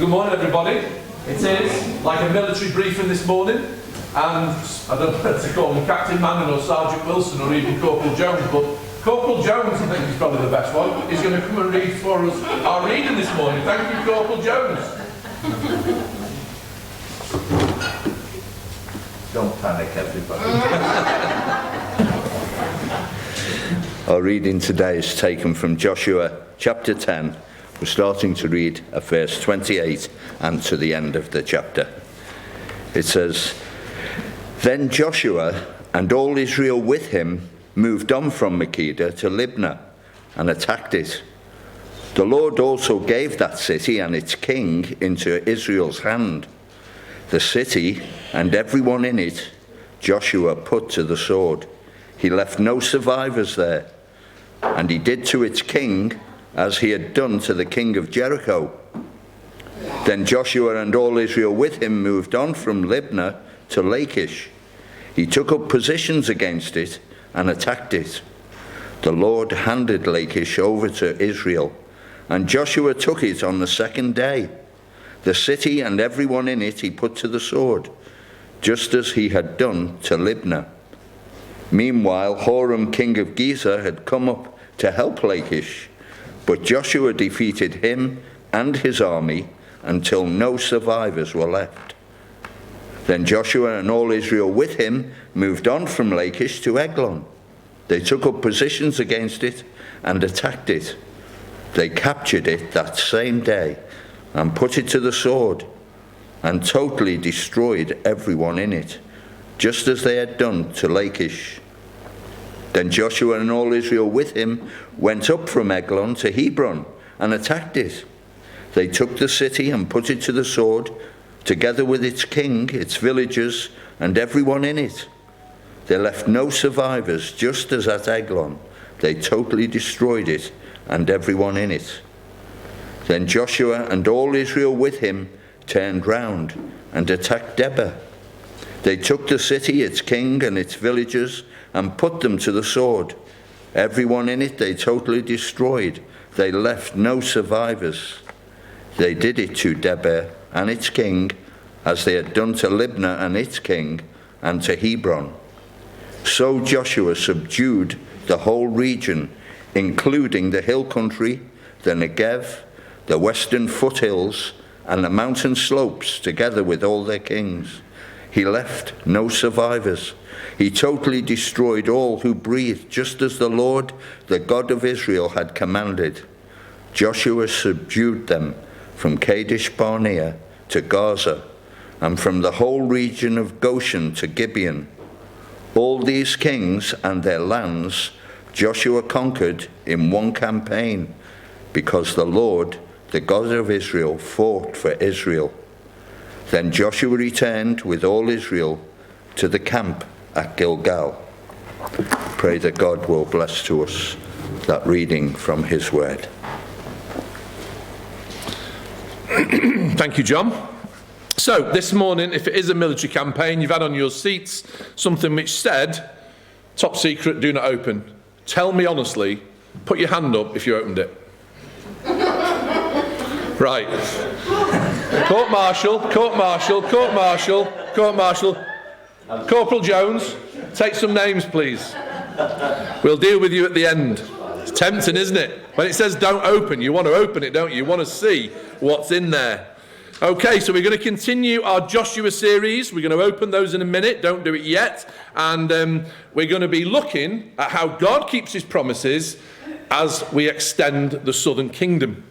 Good morning, everybody. It is like a military briefing this morning, and I don't know whether to call him Captain Manning or Sergeant Wilson or even Corporal Jones, but Corporal Jones, I think, is probably the best one. He's going to come and read for us our reading this morning. Thank you, Corporal Jones. Don't panic, everybody. Our reading today is taken from Joshua chapter 10. We're starting to read at verse 28 and to the end of the chapter. It says, "Then Joshua and all Israel with him moved on from Makkedah to Libnah and attacked it. The Lord also gave that city and its king into Israel's hand. The city and everyone in it Joshua put to the sword. He left no survivors there. And he did to its king as he had done to the king of Jericho. Then Joshua and all Israel with him moved on from Libnah to Lachish. He took up positions against it and attacked it. The Lord handed Lachish over to Israel, and Joshua took it on the second day. The city and everyone in it he put to the sword, just as he had done to Libnah. Meanwhile, Horam, king of Gezer, had come up to help Lachish, but Joshua defeated him and his army until no survivors were left. Then Joshua and all Israel with him moved on from Lachish to Eglon. They took up positions against it and attacked it. They captured it that same day and put it to the sword and totally destroyed everyone in it, just as they had done to Lachish. Then Joshua and all Israel with him went up from Eglon to Hebron and attacked it. They took the city and put it to the sword, together with its king, its villagers, and everyone in it. They left no survivors, just as at Eglon. They totally destroyed it and everyone in it. Then Joshua and all Israel with him turned round and attacked Debir. They took the city, its king, and its villagers, and put them to the sword. Everyone in it they totally destroyed. They left no survivors. They did it to Debir and its king, as they had done to Libnah and its king, and to Hebron. So Joshua subdued the whole region, including the hill country, the Negev, the western foothills, and the mountain slopes, together with all their kings. He left no survivors. He totally destroyed all who breathed, just as the Lord, the God of Israel, had commanded. Joshua subdued them from Kadesh Barnea to Gaza, and from the whole region of Goshen to Gibeon. All these kings and their lands Joshua conquered in one campaign, because the Lord, the God of Israel, fought for Israel. Then Joshua returned with all Israel to the camp at Gilgal. Pray that God will bless to us that reading from his word. Thank you, John. So, this morning, if it is a military campaign, you've had on your seats something which said, "Top secret, do not open." Tell me honestly, put your hand up if you opened it. Right. Court martial, court martial, court martial, court martial. Corporal Jones, take some names, please. We'll deal with you at the end. It's tempting, isn't it? When it says don't open, you want to open it, don't you? You want to see what's in there. Okay, so we're going to continue our Joshua series. We're going to open those in a minute. Don't do it yet. And we're going to be looking at how God keeps his promises as we extend the southern kingdom.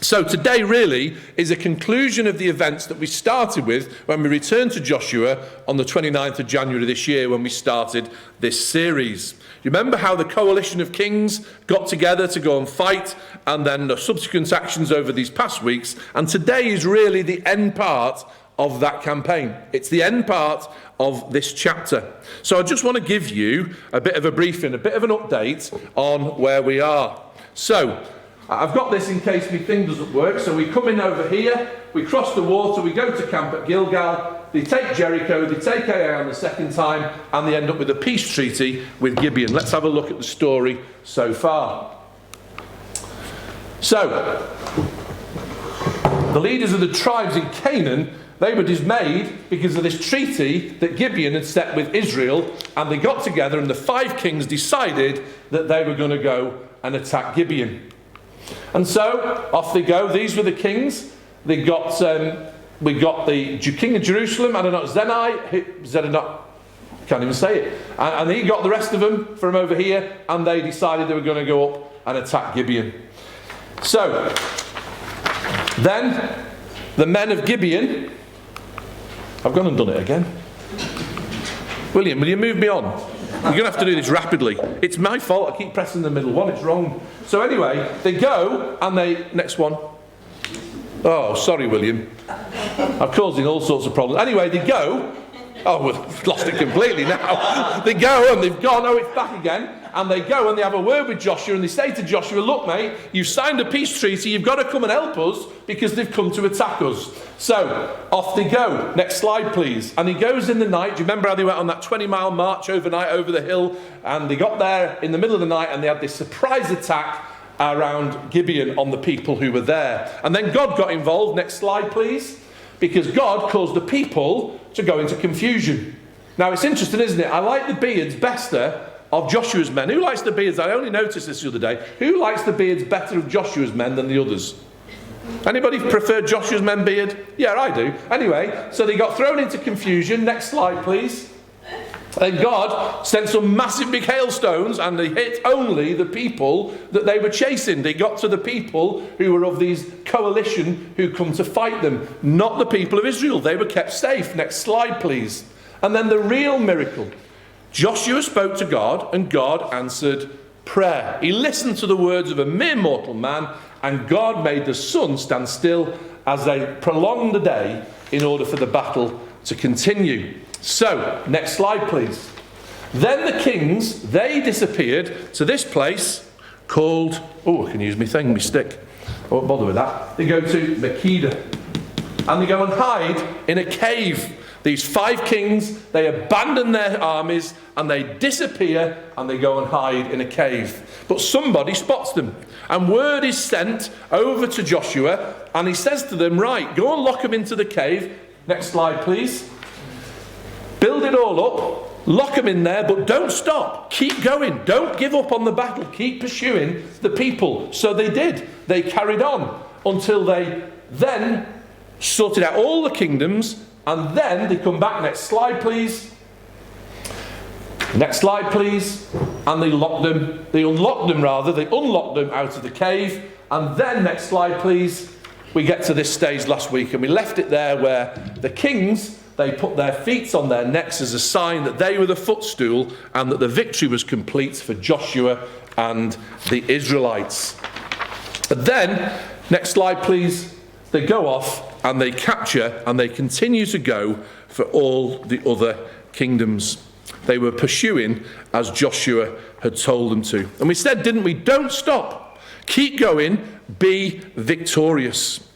So today really is a conclusion of the events that we started with when we returned to Joshua on the 29th of January this year, when we started this series. You remember how the coalition of kings got together to go and fight, and then the subsequent actions over these past weeks, and today is really the end part of that campaign. It's the end part of this chapter. So I just want to give you a bit of a briefing, a bit of an update on where we are. So I've got this in case my thing doesn't work. So we come in over here, we cross the water, we go to camp at Gilgal, they take Jericho, they take Ai on the second time, and they end up with a peace treaty with Gibeon. Let's have a look at the story so far. So, The leaders of the tribes in Canaan, they were dismayed because of this treaty that Gibeon had set with Israel, and they got together and the 5 kings decided that they were going to go and attack Gibeon. And so off they go. These were the kings. We got the king of Jerusalem, Zedaniah, can't even say it. And he got the rest of them from over here, and they decided they were going to go up and attack Gibeon. So then the men of Gibeon, I've gone and done it again. William, will you move me on? You're going to have to do this rapidly. It's my fault. I keep pressing the middle one. It's wrong. So anyway, they go and next one. Oh, sorry, William. I'm causing all sorts of problems. Anyway, they go. Oh, we've lost it completely now. They go and they've gone. Oh, it's back again. And they go and they have a word with Joshua and they say to Joshua, look, mate, you've signed a peace treaty. You've got to come and help us because they've come to attack us. So off they go. Next slide, please. And he goes in the night. Do you remember how they went on that 20-mile march overnight over the hill? And they got there in the middle of the night and they had this surprise attack around Gibeon on the people who were there. And then God got involved. Next slide, please. Because God caused the people to go into confusion. Now, it's interesting, isn't it? I like the beards better of Joshua's men. Who likes the beards? I only noticed this the other day. Who likes the beards better of Joshua's men than the others? Anybody prefer Joshua's men beard? Yeah, I do. Anyway, so they got thrown into confusion. Next slide, please. And God sent some massive big hailstones and they hit only the people that they were chasing. They got to the people who were of these coalition who come to fight them, not the people of Israel. They were kept safe. Next slide, please. And then the real miracle. Joshua spoke to God and God answered prayer. He listened to the words of a mere mortal man and God made the sun stand still as they prolonged the day in order for the battle to continue. So, next slide, please. Then the kings, they disappeared to this place called, I can use my stick. I won't bother with that. They go to Makkedah. And they go and hide in a cave. These 5 kings, they abandon their armies and they disappear and they go and hide in a cave. But somebody spots them. And word is sent over to Joshua and he says to them, right, go and lock them into the cave. Next slide, please. Build it all up, lock them in there, but don't stop. Keep going. Don't give up on the battle. Keep pursuing the people. So they did. They carried on until they then sorted out all the kingdoms, and then they come back. Next slide, please. Next slide, please. And they locked them. They unlocked them, rather. They unlocked them out of the cave. And then, next slide, please. We get to this stage last week, and we left it there where the kings, they put their feet on their necks as a sign that they were the footstool and that the victory was complete for Joshua and the Israelites. But then, next slide please, they go off and they capture and they continue to go for all the other kingdoms. They were pursuing as Joshua had told them to. And we said, didn't we, don't stop. Keep going, be victorious.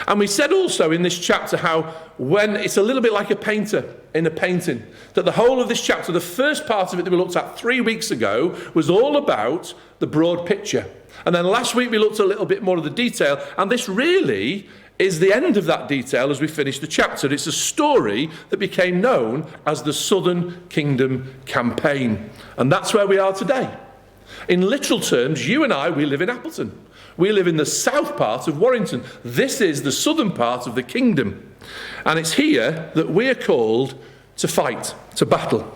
And we said also in this chapter how when it's a little bit like a painter in a painting, that the whole of this chapter, the first part of it that we looked at 3 weeks ago, was all about the broad picture. And then last week we looked a little bit more of the detail, and this really is the end of that detail as we finish the chapter. It's a story that became known as the Southern Kingdom Campaign. And that's where we are today. In literal terms, you and I, we live in Appleton. We live in the south part of Warrington. This is the southern part of the kingdom. And it's here that we're called to fight, to battle.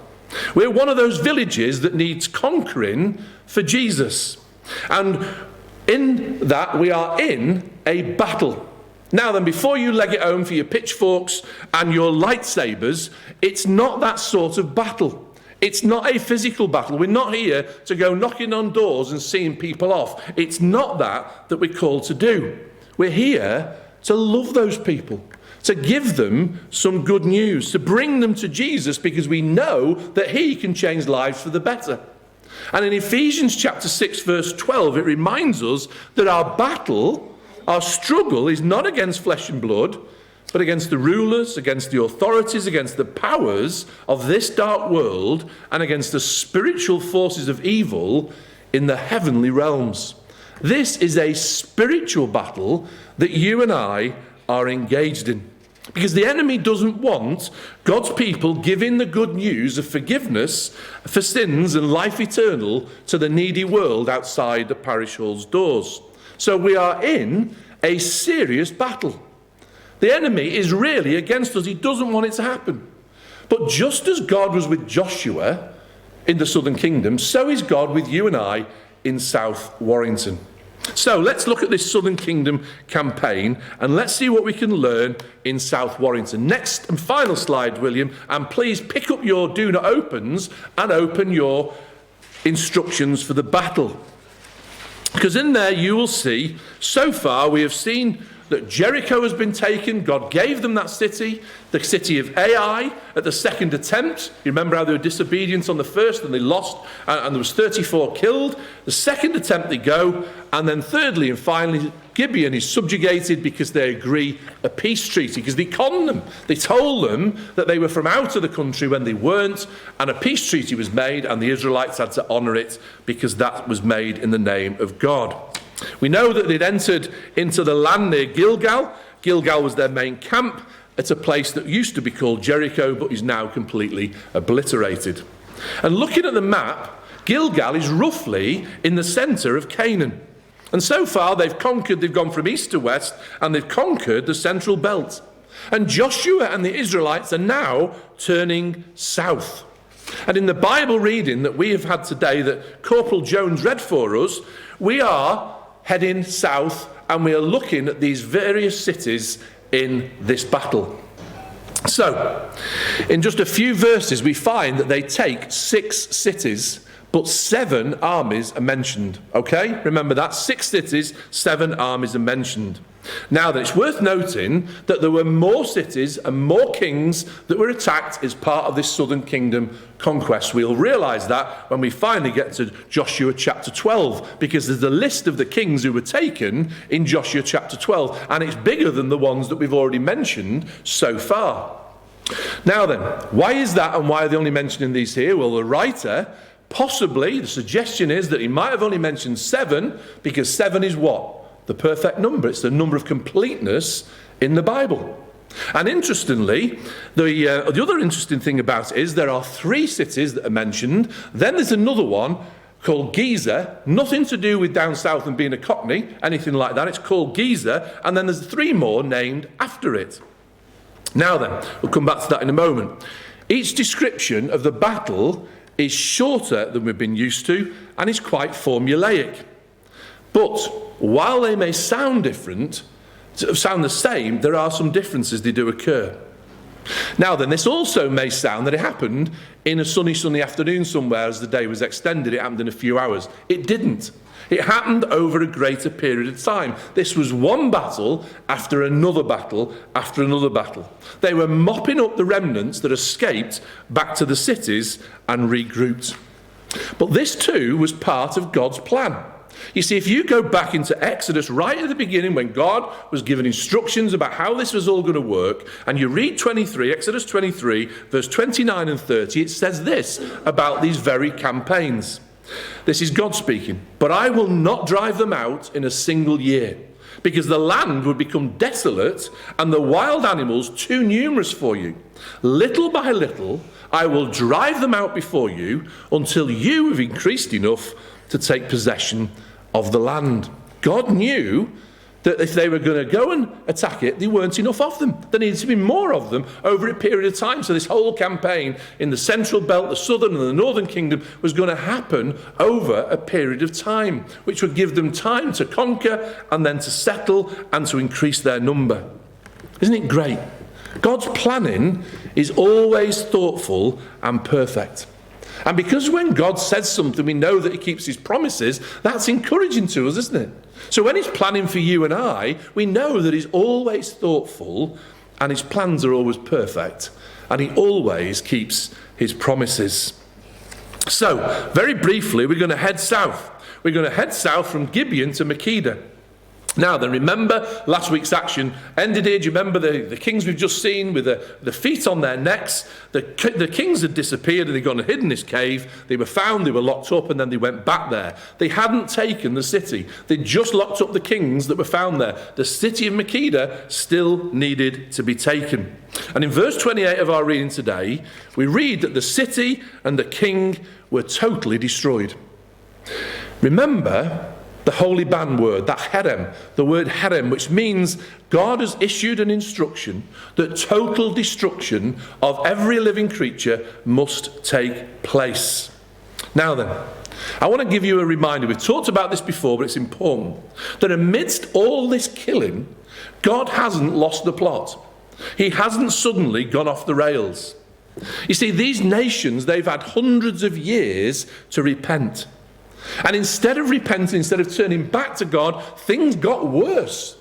We're one of those villages that needs conquering for Jesus. And in that, we are in a battle. Now then, before you leg it home for your pitchforks and your lightsabers, it's not that sort of battle. It's not a physical battle. We're not here to go knocking on doors and seeing people off. It's not that we're called to do. We're here to love those people, to give them some good news, to bring them to Jesus because we know that he can change lives for the better. And in Ephesians chapter 6, verse 12, it reminds us that our battle, our struggle is not against flesh and blood, but against the rulers, against the authorities, against the powers of this dark world, and against the spiritual forces of evil in the heavenly realms. This is a spiritual battle that you and I are engaged in. Because the enemy doesn't want God's people giving the good news of forgiveness for sins and life eternal to the needy world outside the parish hall's doors. So we are in a serious battle. The enemy is really against us. He doesn't want it to happen. But just as God was with Joshua in the southern kingdom, so is God with you and I in South Warrington. So let's look at this Southern Kingdom campaign and let's see what we can learn in South Warrington. Next and final slide, William, and please pick up your do not opens and open your instructions for the battle. Because in there you will see, so far we have seen that Jericho has been taken. God gave them that city, the city of Ai, at the second attempt. You remember how they were disobedient on the first and they lost, and there was 34 killed. The second attempt they go, and then thirdly and finally, Gibeon is subjugated because they agree a peace treaty, because they conned them. They told them that they were from out of the country when they weren't, and a peace treaty was made, and the Israelites had to honour it because that was made in the name of God. We know that they'd entered into the land near Gilgal. Gilgal was their main camp at a place that used to be called Jericho, but is now completely obliterated. And looking at the map, Gilgal is roughly in the centre of Canaan. And so far they've gone from east to west, and they've conquered the central belt. And Joshua and the Israelites are now turning south. And in the Bible reading that we have had today that Corporal Jones read for us, we are heading south and we are looking at these various cities in this battle. So, in just a few verses we find that they take 6 cities, but 7 armies are mentioned. Okay? Remember that, 6 cities, 7 armies are mentioned. Now then, it's worth noting that there were more cities and more kings that were attacked as part of this southern kingdom conquest. We'll realise that when we finally get to Joshua chapter 12, because there's a list of the kings who were taken in Joshua chapter 12, and it's bigger than the ones that we've already mentioned so far. Now then, why is that, and why are they only mentioning these here? Well, the writer, possibly, the suggestion is that he might have only mentioned 7, because 7 is what? The perfect number. It's the number of completeness in the Bible. And interestingly, the other interesting thing about it is there are 3 cities that are mentioned. Then there's another one called Gezer, nothing to do with down south and being a Cockney, anything like that. It's called Gezer, and then there's 3 more named after it. Now then, we'll come back to that in a moment. Each description of the battle is shorter than we've been used to, and is quite formulaic. But while they may sound different, sound the same, there are some differences, they do occur. Now then, this also may sound that it happened in a sunny afternoon somewhere as the day was extended. It happened in a few hours. It didn't. It happened over a greater period of time. This was one battle after another battle after another battle. They were mopping up the remnants that escaped back to the cities and regrouped. But this too was part of God's plan. You see, if you go back into Exodus right at the beginning when God was given instructions about how this was all going to work, and you read Exodus 23, verse 29 and 30, it says this about these very campaigns. This is God speaking. But I will not drive them out in a single year, because the land would become desolate and the wild animals too numerous for you. Little by little, I will drive them out before you until you have increased enough to take possession of the land. God knew that if they were going to go and attack it, there weren't enough of them. There needed to be more of them over a period of time. So this whole campaign in the central belt, the southern and the northern kingdom, was going to happen over a period of time, which would give them time to conquer and then to settle and to increase their number. Isn't it great? God's planning is always thoughtful and perfect. And because when God says something, we know that he keeps his promises, that's encouraging to us, isn't it? So when he's planning for you and I, we know that he's always thoughtful and his plans are always perfect. And he always keeps his promises. So, very briefly, we're going to head south. We're going to head south from Gibeon to Makkedah. Now then, remember last week's action ended here. Do you remember the kings we've just seen with the feet on their necks? The kings had disappeared and they'd gone and hid in this cave. They were found, they were locked up, and then they went back there. They hadn't taken the city. They'd just locked up the kings that were found there. The city of Makkedah still needed to be taken. And in verse 28 of our reading today, we read that the city and the king were totally destroyed. Remember the holy band word, that herem, the word herem, which means God has issued an instruction that total destruction of every living creature must take place. Now then, I want to give you a reminder. We've talked about this before, but it's important, that amidst all this killing, God hasn't lost the plot. He hasn't suddenly gone off the rails. You see, these nations, they've had hundreds of years to repent. And instead of repenting, instead of turning back to God, things got worse.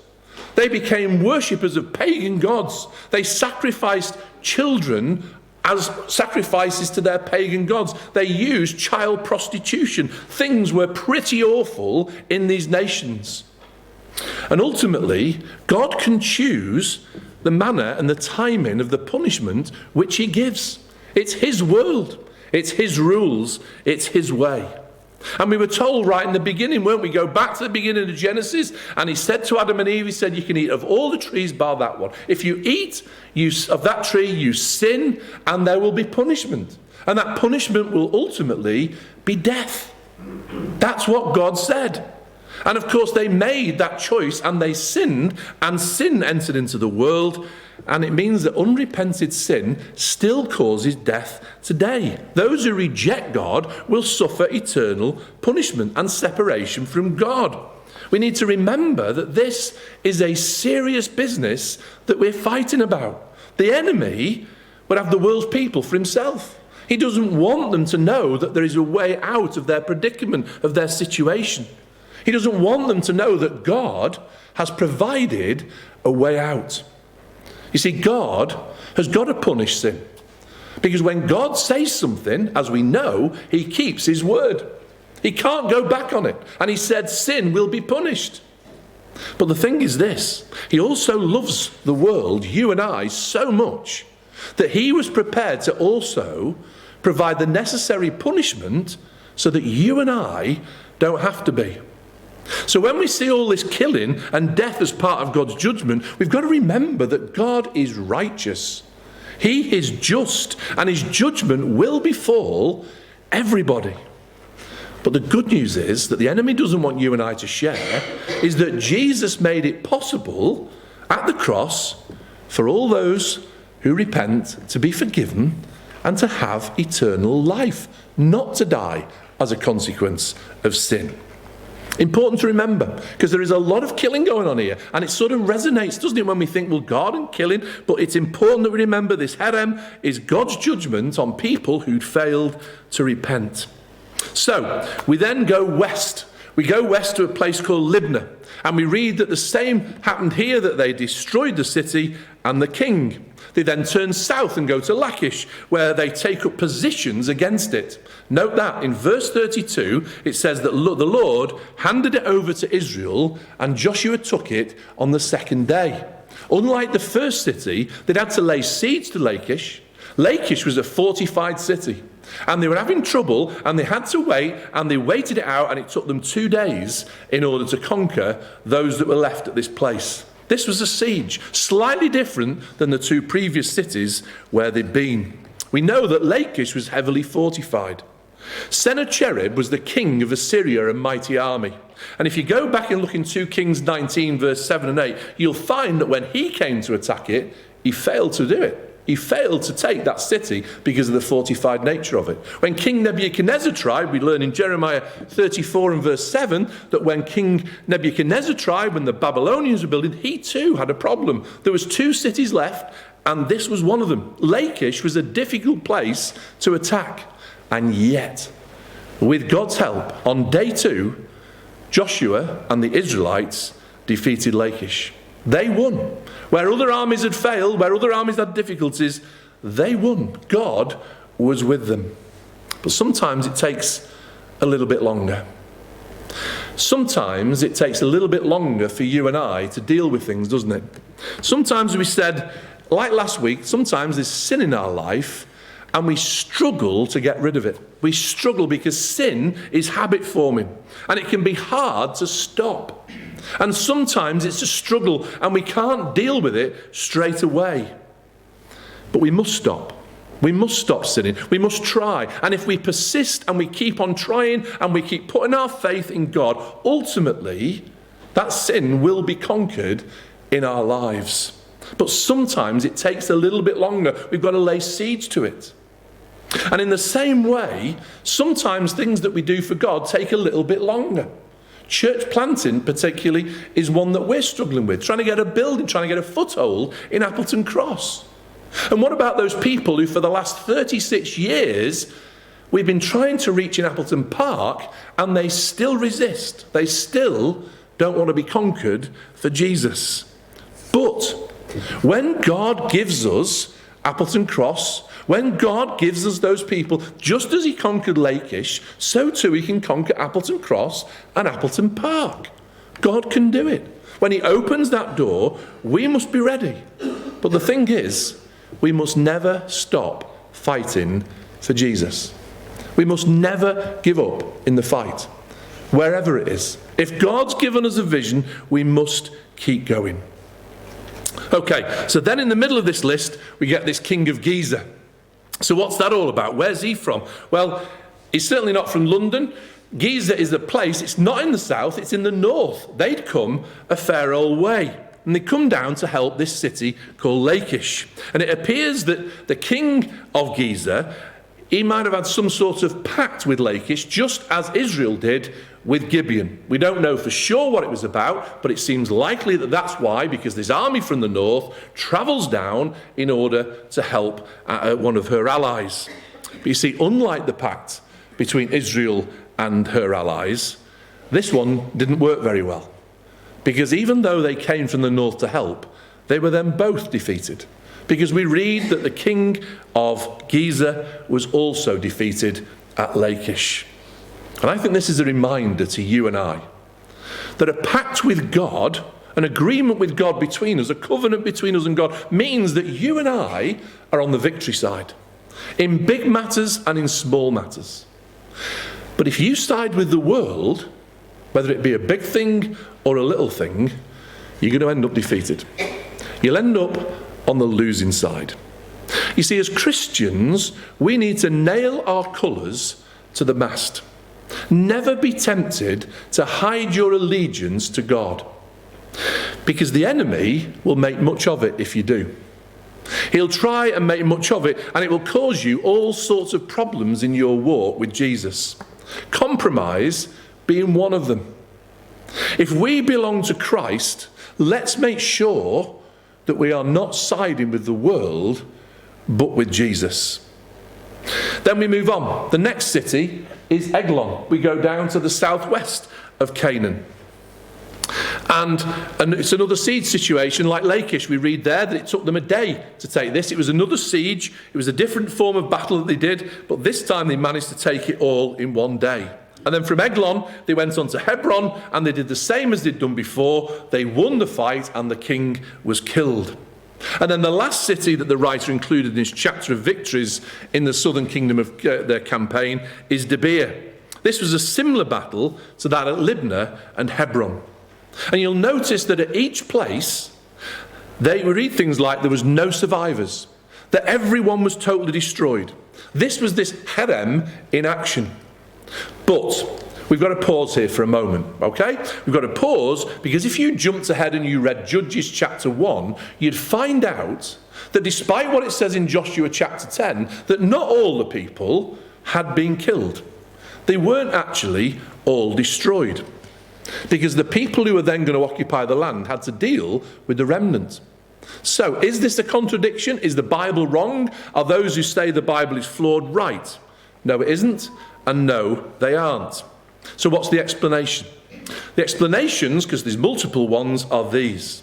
They became worshippers of pagan gods. They sacrificed children as sacrifices to their pagan gods. They used child prostitution. Things were pretty awful in these nations. And ultimately, God can choose the manner and the timing of the punishment which he gives. It's his world. It's his rules. It's his way. And we were told right in the beginning, weren't we? Go back to the beginning of Genesis, and he said to Adam and Eve, he said, you can eat of all the trees bar that one. If you eat of that tree, you sin, and there will be punishment. And that punishment will ultimately be death. That's what God said. And of course, they made that choice, and they sinned, and sin entered into the world. And it means that unrepented sin still causes death today. Those who reject God will suffer eternal punishment and separation from God. We need to remember that this is a serious business that we're fighting about. The enemy would have the world's people for himself. He doesn't want them to know that there is a way out of their predicament, of their situation. He doesn't want them to know that God has provided a way out. You see, God has got to punish sin. Because when God says something, as we know, he keeps his word. He can't go back on it. And he said sin will be punished. But the thing is this, he also loves the world, you and I, so much that he was prepared to also provide the necessary punishment so that you and I don't have to be. So when we see all this killing and death as part of God's judgment, we've got to remember that God is righteous. He is just, and his judgment will befall everybody. But the good news is that the enemy doesn't want you and I to share, is that Jesus made it possible at the cross for all those who repent to be forgiven and to have eternal life, not to die as a consequence of sin. Important to remember, because there is a lot of killing going on here, and it sort of resonates, doesn't it, when we think, well, God and killing, but it's important that we remember this herem is God's judgment on people who'd failed to repent. So, we then go west. We go west to a place called Libnah, and we read that the same happened here, that they destroyed the city and the king. They then turn south and go to Lachish, where they take up positions against it. Note that in verse 32, it says that the Lord handed it over to Israel, and Joshua took it on the second day. Unlike the first city, they'd had to lay siege to Lachish. Lachish was a fortified city, and they were having trouble, and they had to wait, and they waited it out, and it took them 2 days in order to conquer those that were left at this place. This was a siege, slightly different than the 2 previous cities where they'd been. We know that Lachish was heavily fortified. Sennacherib was the king of Assyria, a mighty army. And if you go back and look in 2 Kings 19, verse 7 and 8, you'll find that when he came to attack it, he failed to do it. He failed to take that city because of the fortified nature of it. When King Nebuchadnezzar tried, we learn in Jeremiah 34 and verse 7 that when King Nebuchadnezzar tried, when the Babylonians were building, he too had a problem. There was 2 cities left, and this was one of them. Lachish was a difficult place to attack. And yet, with God's help, on day 2, Joshua and the Israelites defeated Lachish. They won. Where other armies had failed, where other armies had difficulties, they won. God was with them. But sometimes it takes a little bit longer. Sometimes it takes a little bit longer for you and I to deal with things, doesn't it? Sometimes we said, like last week, sometimes there's sin in our life and we struggle to get rid of it. We struggle because sin is habit forming and it can be hard to stop. And sometimes it's a struggle and we can't deal with it straight away. But we must stop. We must stop sinning. We must try. And if we persist and we keep on trying and we keep putting our faith in God, ultimately that sin will be conquered in our lives. But sometimes it takes a little bit longer. We've got to lay seeds to it. And in the same way, sometimes things that we do for God take a little bit longer. Church planting particularly is one that we're struggling with, trying to get a building, trying to get a foothold in Appleton Cross. And what about those people who for the last 36 years we've been trying to reach in Appleton Park and they still resist. They still don't want to be conquered for Jesus. But when God gives us Appleton Cross, when God gives us those people, just as he conquered Lakish, so too he can conquer Appleton Cross and Appleton Park. God can do it. When he opens that door, we must be ready. But the thing is, we must never stop fighting for Jesus. We must never give up in the fight, wherever it is. If God's given us a vision, we must keep going. Okay, so then in the middle of this list, we get this king of Giza. So what's that all about? Where's he from? Well, he's certainly not from London. Giza is a place, it's not in the south, it's in the north. They'd come a fair old way. And they come down to help this city called Lakish. And it appears that the king of Giza, he might have had some sort of pact with Lakish, just as Israel did with Gibeon. We don't know for sure what it was about, but it seems likely that that's why, because this army from the north travels down in order to help one of her allies. But you see, unlike the pact between Israel and her allies, this one didn't work very well. Because even though they came from the north to help, they were then both defeated. Because we read that the king of Giza was also defeated at Lakish. And I think this is a reminder to you and I that a pact with God, an agreement with God between us, a covenant between us and God, means that you and I are on the victory side, in big matters and in small matters. But if you side with the world, whether it be a big thing or a little thing, you're going to end up defeated. You'll end up on the losing side. You see, as Christians, we need to nail our colours to the mast. Never be tempted to hide your allegiance to God, because the enemy will make much of it if you do. He'll try and make much of it, and it will cause you all sorts of problems in your walk with Jesus. Compromise being one of them. If we belong to Christ, let's make sure that we are not siding with the world, but with Jesus. Then we move on. The next city is Eglon. We go down to the southwest of Canaan. And it's another siege situation like Lakish. We read there that it took them a day to take this. It was another siege. It was a different form of battle that they did, but this time they managed to take it all in one day. And then from Eglon, they went on to Hebron, and they did the same as they'd done before. They won the fight, and the king was killed. And then the last city that the writer included in his chapter of victories in the southern kingdom of their campaign is Debir. This was a similar battle to that at Libnah and Hebron. And you'll notice that at each place, they read things like there was no survivors, that everyone was totally destroyed. This was this harem in action. But we've got to pause here for a moment, okay? We've got to pause because if you jumped ahead and you read Judges chapter 1, you'd find out that despite what it says in Joshua chapter 10, that not all the people had been killed. They weren't actually all destroyed, because the people who were then going to occupy the land had to deal with the remnant. So, is this a contradiction? Is the Bible wrong? Are those who say the Bible is flawed right? No, it isn't. And no, they aren't. So what's the explanation? The explanations, because there's multiple ones, are these.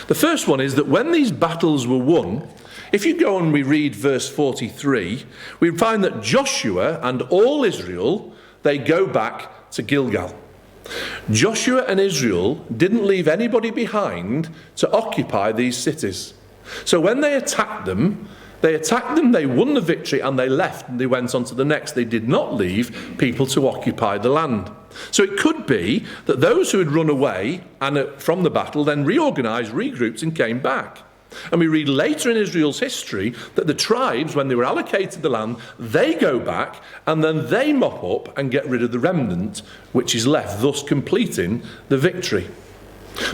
The first one is that when these battles were won, if you go and we read verse 43, we find that Joshua and all Israel, they go back to Gilgal. Joshua and Israel didn't leave anybody behind to occupy these cities. So when they attacked them, they won the victory, and they left and they went on to the next. They did not leave people to occupy the land. So it could be that those who had run away from the battle then reorganised, regrouped and came back. And we read later in Israel's history that the tribes, when they were allocated the land, they go back and then they mop up and get rid of the remnant which is left, thus completing the victory.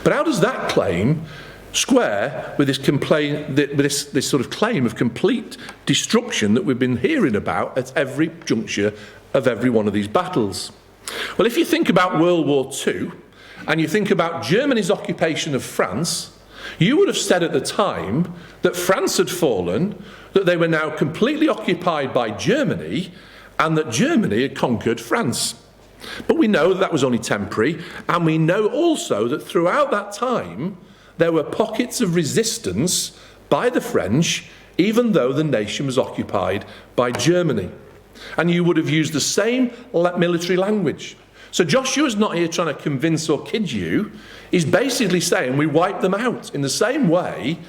But how does that claim square with this sort of claim of complete destruction that we've been hearing about at every juncture of every one of these battles? Well, if you think about World War II and you think about Germany's occupation of France, you would have said at the time that France had fallen, that they were now completely occupied by Germany, and that Germany had conquered France. But we know that was only temporary, and we know also that throughout that time there were pockets of resistance by the French, even though the nation was occupied by Germany. And you would have used the same military language. So Joshua's not here trying to convince or kid you. He's basically saying we wiped them out in the same way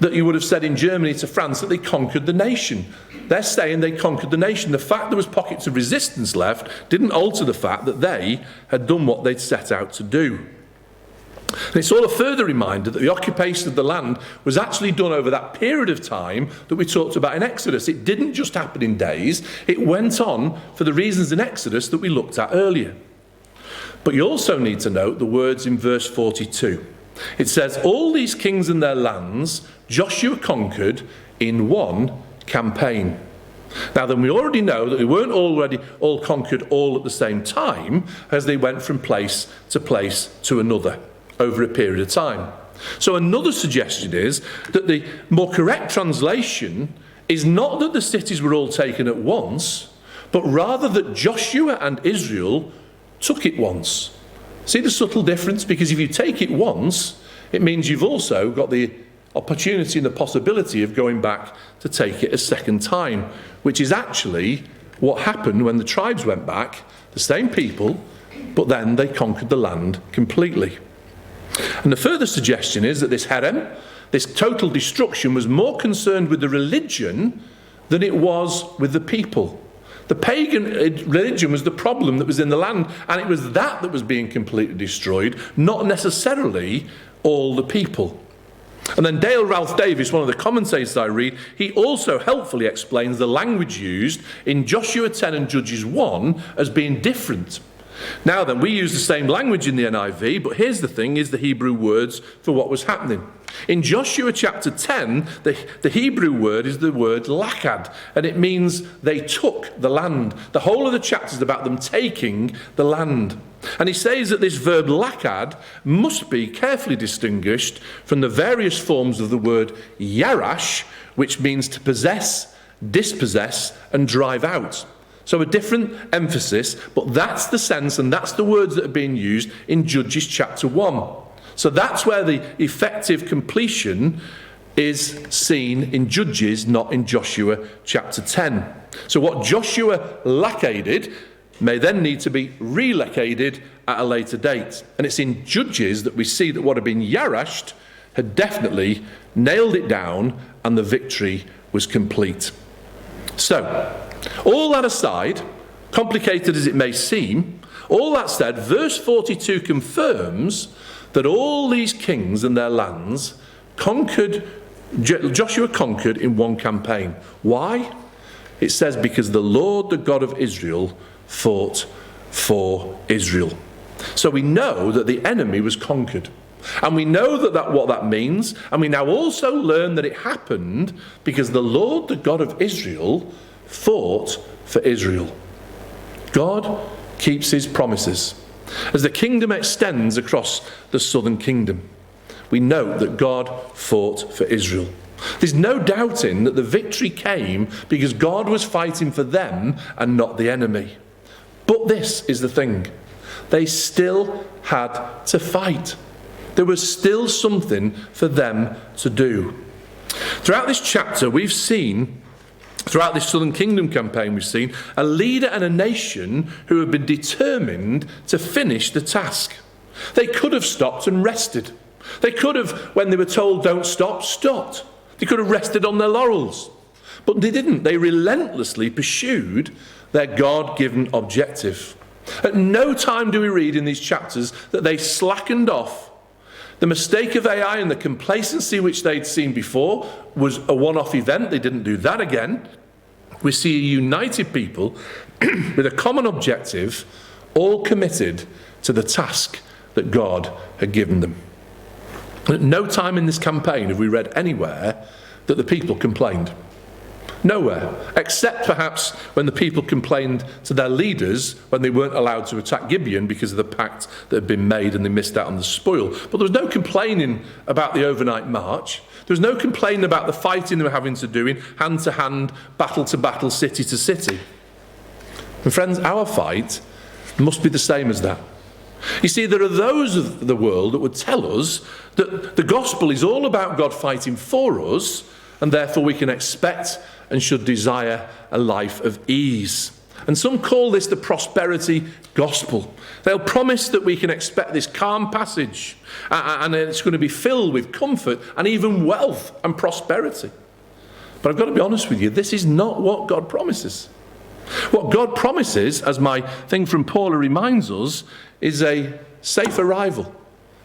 that you would have said in Germany to France that they conquered the nation. They're saying they conquered the nation. The fact there was pockets of resistance left didn't alter the fact that they had done what they'd set out to do. And it's all a further reminder that the occupation of the land was actually done over that period of time that we talked about in Exodus. It didn't just happen in days. It went on for the reasons in Exodus that we looked at earlier. But you also need to note the words in verse 42. It says, all these kings and their lands Joshua conquered in one campaign. Now then, we already know that they weren't already all conquered all at the same time, as they went from place to another over a period of time. So another suggestion is that the more correct translation is not that the cities were all taken at once, but rather that Joshua and Israel took it once. See the subtle difference? Because if you take it once, it means you've also got the opportunity and the possibility of going back to take it a second time, which is actually what happened when the tribes went back, the same people, but then they conquered the land completely. And the further suggestion is that this herem, this total destruction, was more concerned with the religion than it was with the people. The pagan religion was the problem that was in the land, and it was that was being completely destroyed, not necessarily all the people. And then Dale Ralph Davis, one of the commentators I read, he also helpfully explains the language used in Joshua 10 and Judges 1 as being different. Now then, we use the same language in the NIV, but here's the thing, is the Hebrew words for what was happening. In Joshua chapter 10, the Hebrew word is the word lakad, and it means they took the land. The whole of the chapter is about them taking the land. And he says that this verb lakad must be carefully distinguished from the various forms of the word yarash, which means to possess, dispossess, and drive out. So a different emphasis, but that's the sense and that's the words that are being used in Judges chapter 1. So that's where the effective completion is seen in Judges, not in Joshua chapter 10. So what Joshua lacaded may then need to be relocated at a later date. And it's in Judges that we see that what had been yarashed had definitely nailed it down and the victory was complete. So, all that aside, complicated as it may seem, all that said, verse 42 confirms that all these kings and their lands Joshua conquered in one campaign. Why? It says because the Lord, the God of Israel, fought for Israel. So we know that the enemy was conquered. And we know that what that means, and we now also learn that it happened because the Lord, the God of Israel, fought for Israel. God keeps his promises. As the kingdom extends across the southern kingdom, we know that God fought for Israel. There's no doubting that the victory came because God was fighting for them and not the enemy. But this is the thing. They still had to fight. There was still something for them to do. Throughout this chapter, we've seen Throughout this Southern Kingdom campaign, we've seen a leader and a nation who have been determined to finish the task. They could have stopped and rested. They could have, when they were told don't stop, stopped. They could have rested on their laurels. But they didn't. They relentlessly pursued their God-given objective. At no time do we read in these chapters that they slackened off. The mistake of Ai and the complacency which they'd seen before was a one-off event. They didn't do that again. We see a united people with a common objective, all committed to the task that God had given them. At no time in this campaign have we read anywhere that the people complained. Nowhere, except perhaps when the people complained to their leaders when they weren't allowed to attack Gibeon because of the pact that had been made and they missed out on the spoil. But there was no complaining about the overnight march. There was no complaining about the fighting they were having to do in hand to hand, battle to battle, city to city. And friends, our fight must be the same as that. You see, there are those of the world that would tell us that the gospel is all about God fighting for us, and therefore we can expect and should desire a life of ease. And some call this the prosperity gospel. They'll promise that we can expect this calm passage and it's going to be filled with comfort and even wealth and prosperity. But I've got to be honest with you, this is not what God promises. What God promises, as my thing from Paula reminds us, is a safe arrival,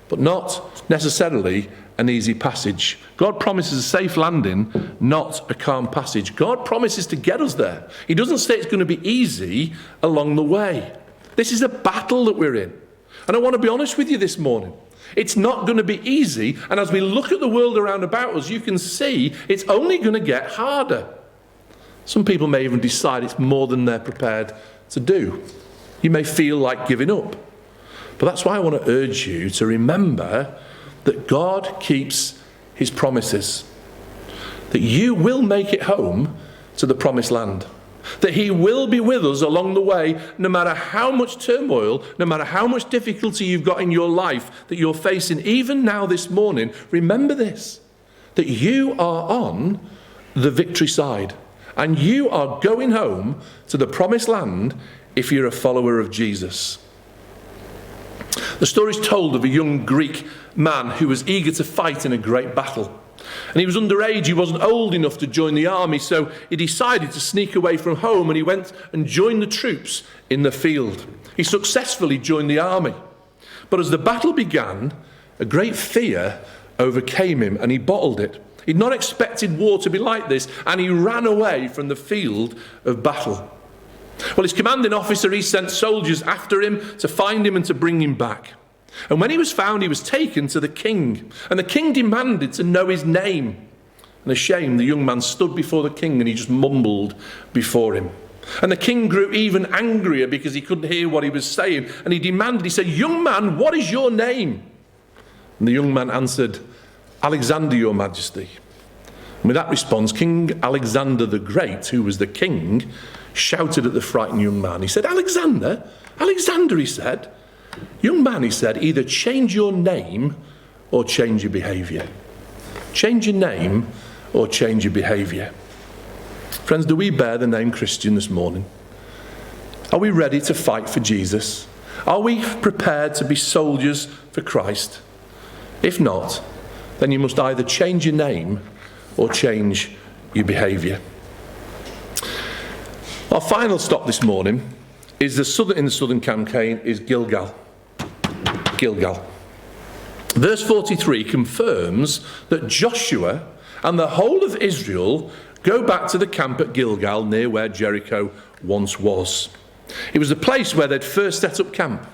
but not necessarily an easy passage. God promises a safe landing, not a calm passage. God promises to get us there. He doesn't say it's going to be easy along the way. This is a battle that we're in. And I want to be honest with you this morning. It's not going to be easy, and as we look at the world around about us, you can see it's only going to get harder. Some people may even decide it's more than they're prepared to do. You may feel like giving up. But that's why I want to urge you to remember that God keeps his promises, that you will make it home to the promised land, that he will be with us along the way, no matter how much turmoil, no matter how much difficulty you've got in your life that you're facing, even now this morning. Remember this, that you are on the victory side, and you are going home to the promised land if you're a follower of Jesus. The story is told of a young Greek man who was eager to fight in a great battle. And he was underage, he wasn't old enough to join the army, so he decided to sneak away from home and he went and joined the troops in the field. He successfully joined the army. But as the battle began, a great fear overcame him and he bottled it. He'd not expected war to be like this, and he ran away from the field of battle. Well, his commanding officer, he sent soldiers after him to find him and to bring him back. And when he was found, he was taken to the king. And the king demanded to know his name. And ashamed, the young man stood before the king and he just mumbled before him. And the king grew even angrier because he couldn't hear what he was saying. And he demanded, he said, "Young man, what is your name?" And the young man answered, "Alexander, your majesty." And with that response, King Alexander the Great, who was the king, shouted at the frightened young man. He said, "Alexander, Alexander," he said. "Young man," he said, "either change your name or change your behaviour." Change your name or change your behaviour. Friends, do we bear the name Christian this morning? Are we ready to fight for Jesus? Are we prepared to be soldiers for Christ? If not, then you must either change your name or change your behaviour. Our final stop this morning is in the southern campaign is Gilgal. Gilgal. Verse 43 confirms that Joshua and the whole of Israel go back to the camp at Gilgal, near where Jericho once was. It was the place where they'd first set up camp.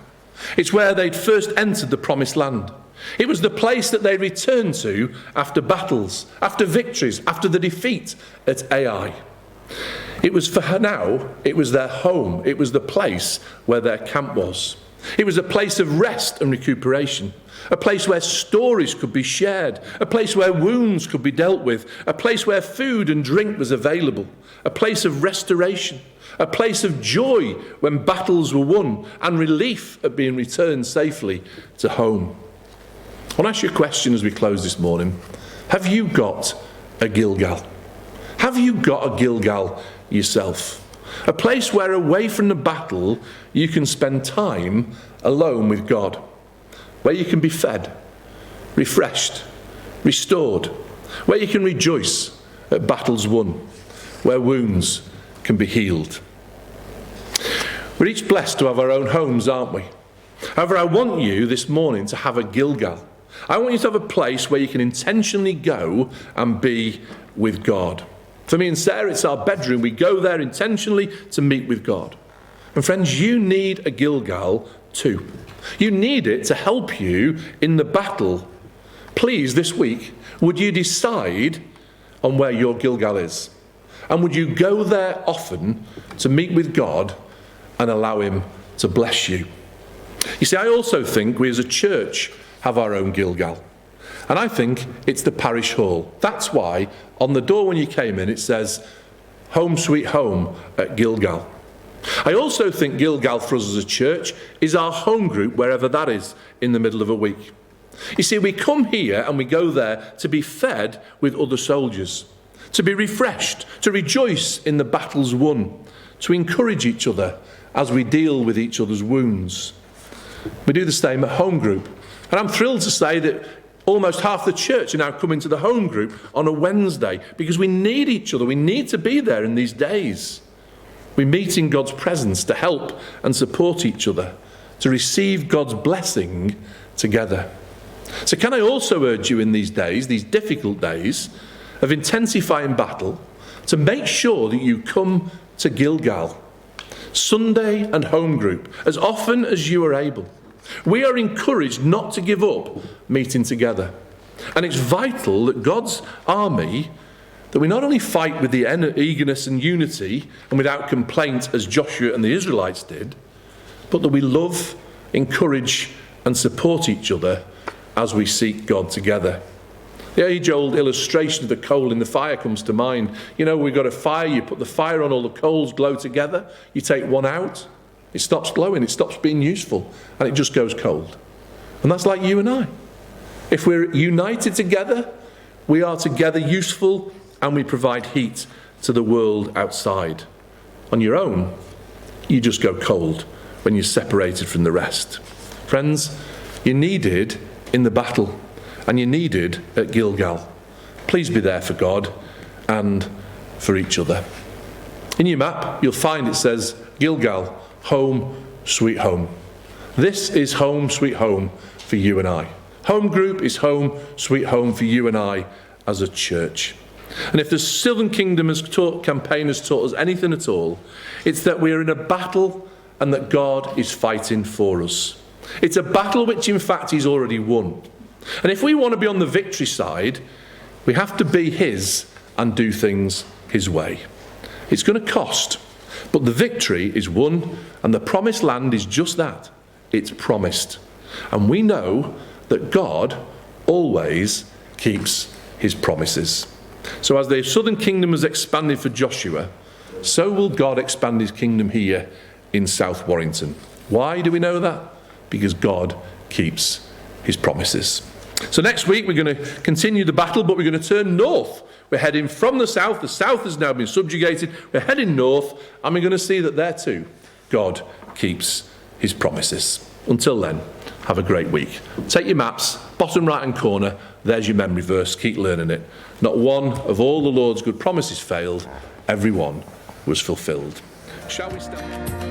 It's where they'd first entered the promised land. It was the place that they returned to after battles, after victories, after the defeat at Ai. It was for now, it was their home. It was the place where their camp was. It was a place of rest and recuperation, a place where stories could be shared, a place where wounds could be dealt with, a place where food and drink was available, a place of restoration, a place of joy when battles were won, and relief at being returned safely to home. I want to ask you a question as we close this morning. Have you got a Gilgal? Have you got a Gilgal yourself? A place where, away from the battle, you can spend time alone with God, where you can be fed, refreshed, restored, where you can rejoice at battles won, where wounds can be healed. We're each blessed to have our own homes, aren't we? However, I want you this morning to have a Gilgal. I want you to have a place where you can intentionally go and be with God. For me and Sarah, it's our bedroom. We go there intentionally to meet with God. And friends, you need a Gilgal too. You need it to help you in the battle. Please, this week, would you decide on where your Gilgal is? And would you go there often to meet with God and allow him to bless you? You see, I also think we as a church have our own Gilgal. And I think it's the parish hall. That's why on the door when you came in it says, "Home Sweet Home" at Gilgal. I also think Gilgal for us as a church is our home group, wherever that is, in the middle of a week. You see, we come here and we go there to be fed with other soldiers, to be refreshed, to rejoice in the battles won, to encourage each other as we deal with each other's wounds. We do the same at home group. And I'm thrilled to say that almost half the church are now coming to the home group on a Wednesday, because we need each other. We need to be there in these days. We meet in God's presence to help and support each other, to receive God's blessing together. So can I also urge you in these days, these difficult days of intensifying battle, to make sure that you come to Gilgal, Sunday and home group, as often as you are able. We are encouraged not to give up meeting together. And it's vital that God's army, that we not only fight with the eagerness and unity and without complaint as Joshua and the Israelites did, but that we love, encourage and support each other as we seek God together. The age-old illustration of the coal in the fire comes to mind. You know, we've got a fire, you put the fire on, all the coals glow together, you take one out, it stops glowing, it stops being useful, and it just goes cold. And that's like you and I. If we're united together, we are together useful and we provide heat to the world outside. On your own, you just go cold when you're separated from the rest. Friends, you're needed in the battle, and you're needed at Gilgal. Please be there for God and for each other. In your map, you'll find it says Gilgal, home, sweet home. This is home, sweet home for you and I. Home group is home, sweet home for you and I as a church. And if the Southern Kingdom campaign has taught us anything at all, it's that we're in a battle and that God is fighting for us. It's a battle which in fact he's already won. And if we want to be on the victory side, we have to be his and do things his way. It's going to cost, but the victory is won, and the promised land is just that. It's promised. And we know that God always keeps his promises. So as the Southern Kingdom has expanded for Joshua, so will God expand his kingdom here in South Warrington. Why do we know that? Because God keeps his promises. So next week we're going to continue the battle, but we're going to turn north. We're heading from the south. The south has now been subjugated. We're heading north, and we're going to see that there too, God keeps his promises. Until then, have a great week. Take your maps, bottom right-hand corner, there's your memory verse. Keep learning it. Not one of all the Lord's good promises failed. Every one was fulfilled. Shall we stand?